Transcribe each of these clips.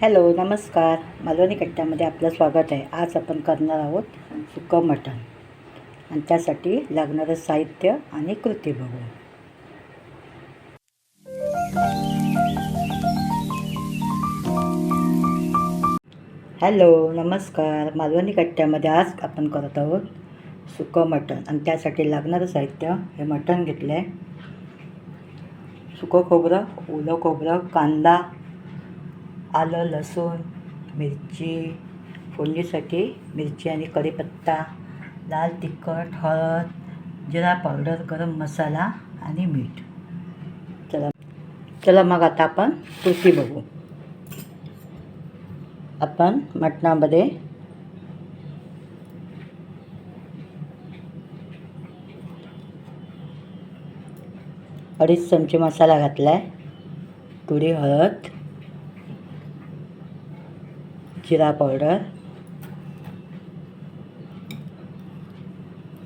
Hello नमस्कार. मालवणी कट्ट्यामध्ये आपलं स्वागत आहे. आज आपण करणार आहोत सुकं मटण आणि त्यासाठी लागणारं साहित्य आणि कृती बघू. हॅलो नमस्कार. मालवणी कट्ट्यामध्ये आज आपण करत आहोत सुकं मटण आणि त्यासाठी लागणारं साहित्य हे मटण घेतलं आहे, सुकं खोबरं, ओलं खोबरं, कांदा, आलं, लसूण, मिरची, फोडणीसाठी मिरची आणि कढीपत्ता, लाल तिखट, हळद, जिरा पावडर, गरम मसाला आणि मीठ. चला मग आता आपण कृती बघू. आपण मटणामध्ये अडीच चमचे मसाला घातला आहे, थोडी हळद, जिरा पावडर,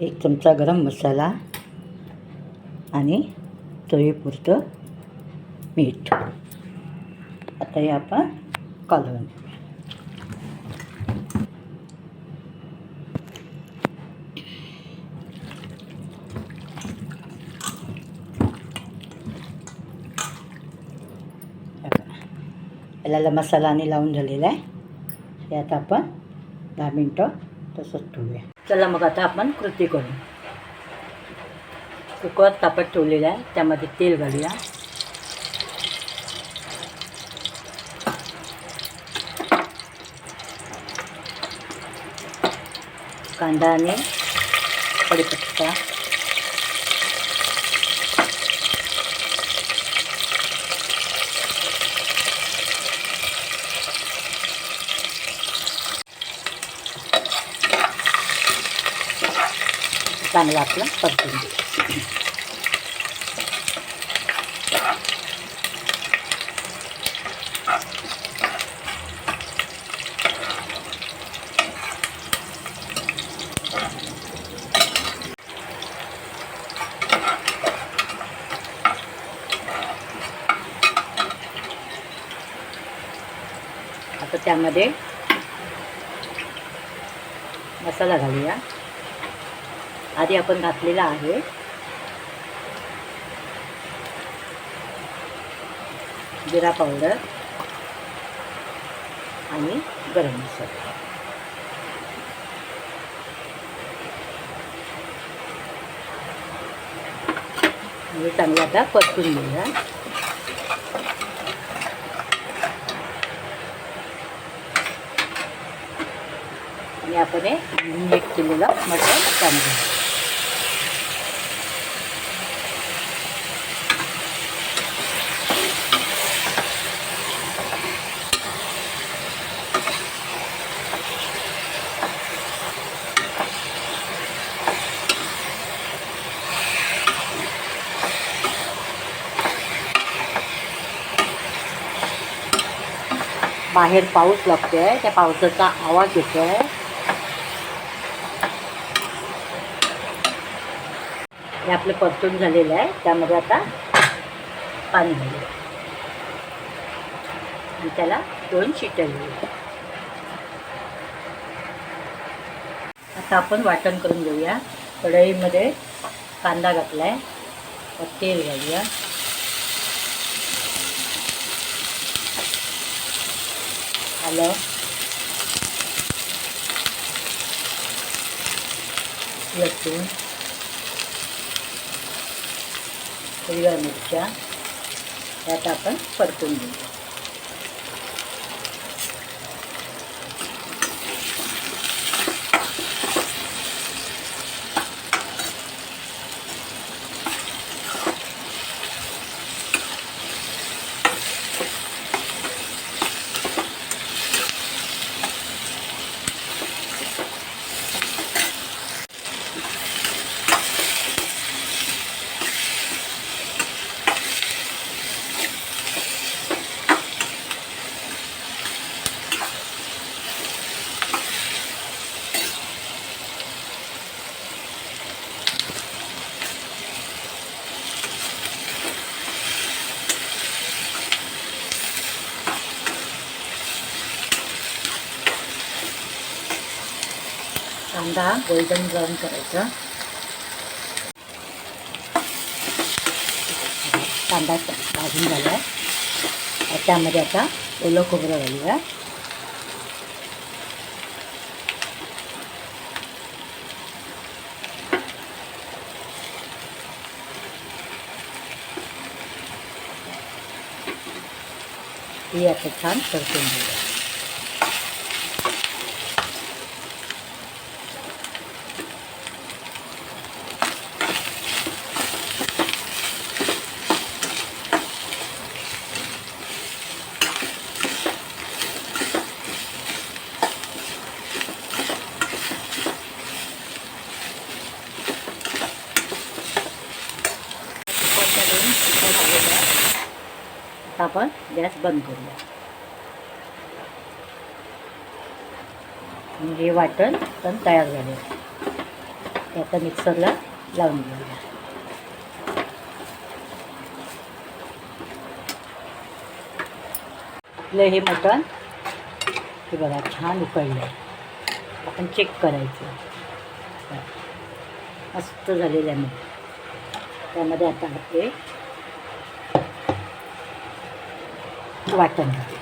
1 चमचा गरम मसाला आणि चवीपुरतं मीठ. आता हे आपण कालवून याला मसाला आणि लावून झालेला आहे. हे आता आपण 10 मिनटं तसंच ठेवूया. चला मग आता आपण कृती करू. कुकर तापत ठेवलेलं आहे, त्यामध्ये तेल घालूया. कांदा आणि कढीपत्ता, चांगलं आपलं परतून घेऊ. आता त्यामध्ये मसाला घालूया. आधी आपण घातलेला आहे जिरा पावडर आणि गरम मसाला. हे चांगलं आता परतून घेऊया. आणि आपण हे मिक्स केलेलं मटण त्यामध्ये बाहेर पाऊस लागतोय, त्या पावसाचा आवाज येतोय. हे आपलं परतून झालेलं आहे, त्यामध्ये आता पाणी घालूया आणि त्याला 2 शिट्या घेऊया. आता आपण वाटण करून घेऊया. कढईमध्ये कांदा घातला आहे, तेल घालूया. आलं, लसूण, हिरव्या मिरच्या यात आपण परतून घेऊया. कांदा गोल्डन ब्राऊन करायचा. कांदा भाजून झाला आहे. त्यामध्ये आता ओलं खोबरं घालूया. ही आता छान परतून घेऊया. आता आपण गॅस बंद करूया. हे वाटण पण तयार झाले. ते आता मिक्सरला लावून घेऊया. आपलं हे मटण हे बघा छान उकळलं आहे. आपण चेक करायचं. मस्त झालेलं आहे. त्यामध्ये आता हे वाटण घालूया.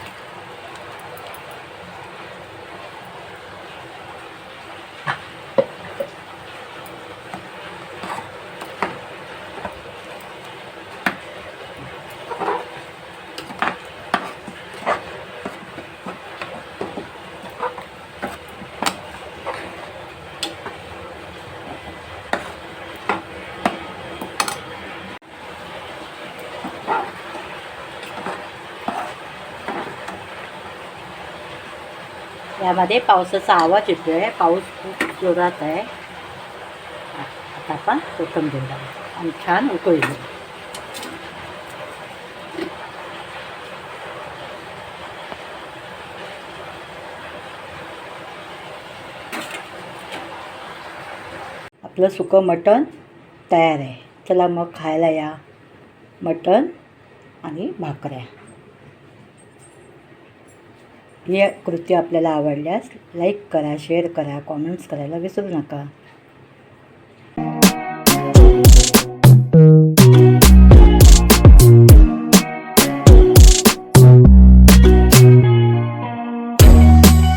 यामध्ये पावसाचा आवाज येतो आहे. पाऊस खूप जोरात आहे. आता आपण कोथिंबीर घालू आणि छान उकळी घेऊ. आपलं सुकं मटण तयार आहे. चला मग खायला या. मटण आणि भाकऱ्या. ही कृती आपल्याला आवडल्यास लाईक करा, शेअर करा, कॉमेंट्स करायला विसरू नका.